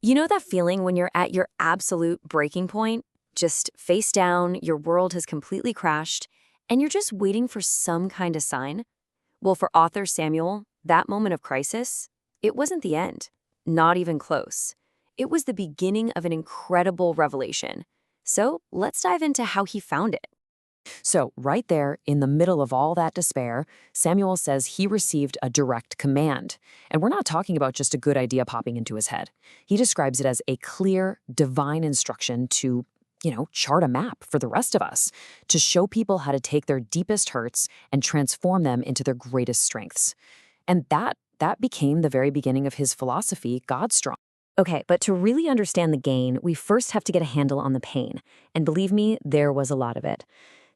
You know that feeling when you're at your absolute breaking point? Just face down, your world has completely crashed, and you're just waiting for some kind of sign? Well, for author Samuel, that moment of crisis, it wasn't the end. Not even close. It was the beginning of an incredible revelation. So let's dive into how he found it. So, right there, in the middle of all that despair, Samuel says he received a direct command. And we're not talking about just a good idea popping into his head. He describes it as a clear, divine instruction to, chart a map for the rest of us, to show people how to take their deepest hurts and transform them into their greatest strengths. And that became the very beginning of his philosophy, GodStrong. Okay, but to really understand the gain, we first have to get a handle on the pain. And believe me, there was a lot of it.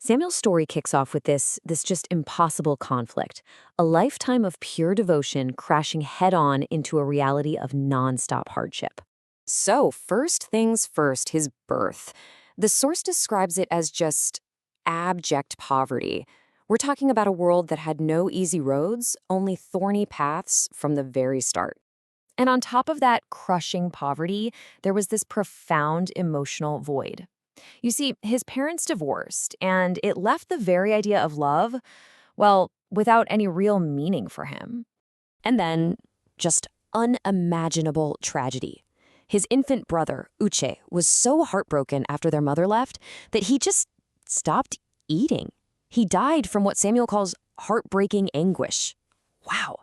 Samuel's story kicks off with this just impossible conflict, a lifetime of pure devotion crashing head-on into a reality of nonstop hardship. So, first things first, his birth. The source describes it as just abject poverty. We're talking about a world that had no easy roads, only thorny paths from the very start. And on top of that crushing poverty, there was this profound emotional void. You see, his parents divorced, and it left the very idea of love, well, without any real meaning for him. And then, just unimaginable tragedy. His infant brother, Uche, was so heartbroken after their mother left that he just stopped eating. He died from what Samuel calls heartbreaking anguish. Wow.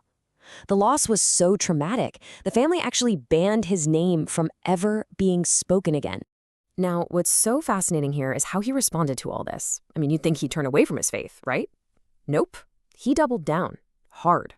The loss was so traumatic, the family actually banned his name from ever being spoken again. Now, what's so fascinating here is how he responded to all this. I mean, you'd think he'd turn away from his faith, right? Nope. He doubled down. Hard.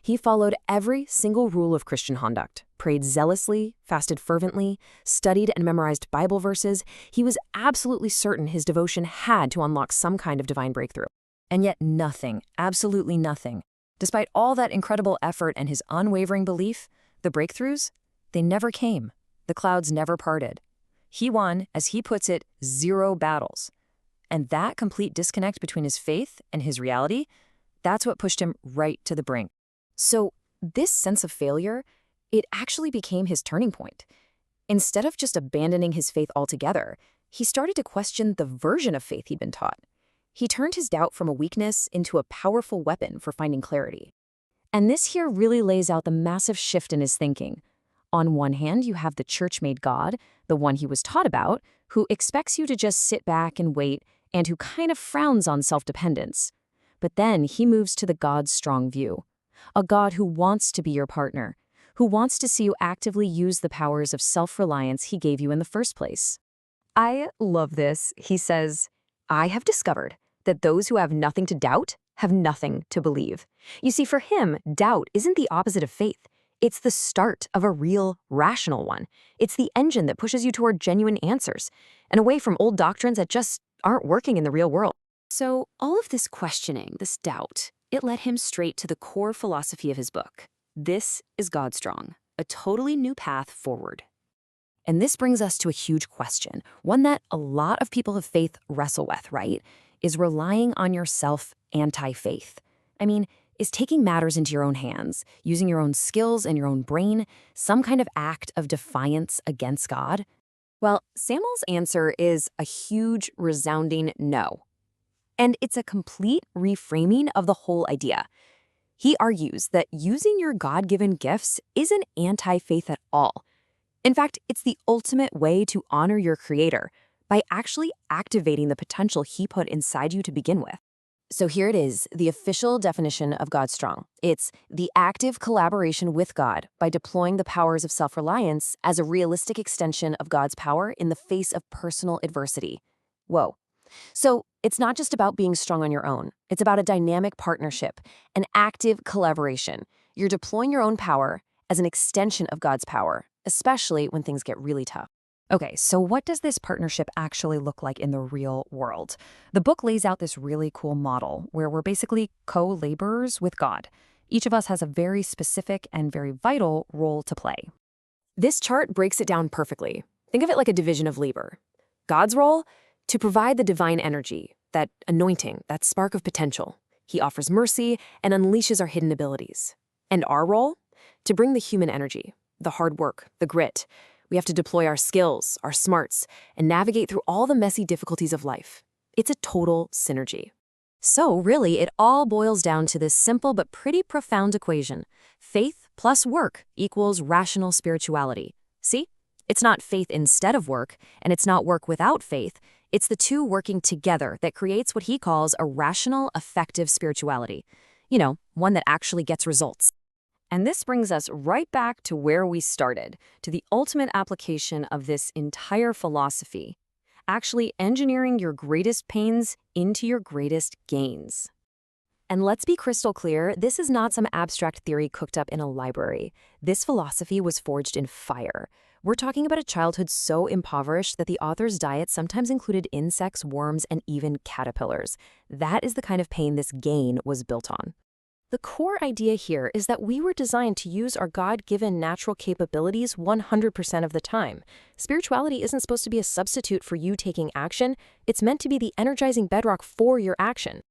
He followed every single rule of Christian conduct, prayed zealously, fasted fervently, studied and memorized Bible verses. He was absolutely certain his devotion had to unlock some kind of divine breakthrough. And yet nothing, absolutely nothing. Despite all that incredible effort and his unwavering belief, the breakthroughs, they never came. The clouds never parted. He won, as he puts it, 0 battles. And that complete disconnect between his faith and his reality, that's what pushed him right to the brink. So this sense of failure, it actually became his turning point. Instead of just abandoning his faith altogether, he started to question the version of faith he'd been taught. He turned his doubt from a weakness into a powerful weapon for finding clarity. And this here really lays out the massive shift in his thinking. On one hand, you have the church-made God, the one he was taught about, who expects you to just sit back and wait, and who kind of frowns on self-dependence. But then he moves to the GodStrong view, a God who wants to be your partner, who wants to see you actively use the powers of self-reliance he gave you in the first place. I love this. He says, "I have discovered that those who have nothing to doubt have nothing to believe." You see, for him, doubt isn't the opposite of faith. It's the start of a real, rational one. It's the engine that pushes you toward genuine answers and away from old doctrines that just aren't working in the real world. So all of this questioning, this doubt, it led him straight to the core philosophy of his book. This is GodStrong, a totally new path forward. And this brings us to a huge question, one that a lot of people of faith wrestle with, right? Is relying on yourself anti-faith. I mean, is taking matters into your own hands, using your own skills and your own brain, some kind of act of defiance against God? Well, Samuel's answer is a huge, resounding no. And it's a complete reframing of the whole idea. He argues that using your God-given gifts isn't anti-faith at all. In fact, it's the ultimate way to honor your Creator by actually activating the potential He put inside you to begin with. So here it is, the official definition of GodStrong. It's the active collaboration with God by deploying the powers of self-reliance as a realistic extension of God's power in the face of personal adversity. Whoa. So it's not just about being strong on your own. It's about a dynamic partnership, an active collaboration. You're deploying your own power as an extension of God's power, especially when things get really tough. Okay, so what does this partnership actually look like in the real world? The book lays out this really cool model where we're basically co-laborers with God. Each of us has a very specific and very vital role to play. This chart breaks it down perfectly. Think of it like a division of labor. God's role? To provide the divine energy, that anointing, that spark of potential. He offers mercy and unleashes our hidden abilities. And our role? To bring the human energy, the hard work, the grit. We have to deploy our skills, our smarts, and navigate through all the messy difficulties of life. It's a total synergy. So really, it all boils down to this simple but pretty profound equation. Faith plus work equals rational spirituality. See? It's not faith instead of work, and it's not work without faith. It's the two working together that creates what he calls a rational, effective spirituality. One that actually gets results. And this brings us right back to where we started, to the ultimate application of this entire philosophy. Actually engineering your greatest pains into your greatest gains. And let's be crystal clear, this is not some abstract theory cooked up in a library. This philosophy was forged in fire. We're talking about a childhood so impoverished that the author's diet sometimes included insects, worms, and even caterpillars. That is the kind of pain this gain was built on. The core idea here is that we were designed to use our God-given natural capabilities 100% of the time. Spirituality isn't supposed to be a substitute for you taking action. It's meant to be the energizing bedrock for your action.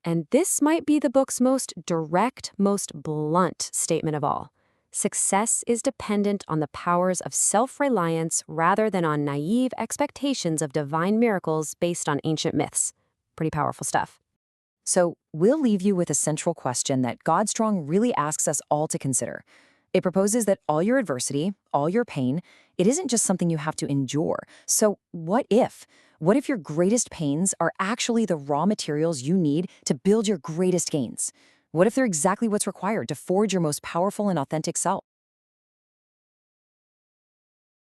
And this might be the book's most direct, most blunt statement of all. Success is dependent on the powers of self-reliance rather than on naive expectations of divine miracles based on ancient myths. Pretty powerful stuff. So we'll leave you with a central question that GodStrong really asks us all to consider. It proposes that all your adversity, all your pain, it isn't just something you have to endure. So what if? What if your greatest pains are actually the raw materials you need to build your greatest gains? What if they're exactly what's required to forge your most powerful and authentic self?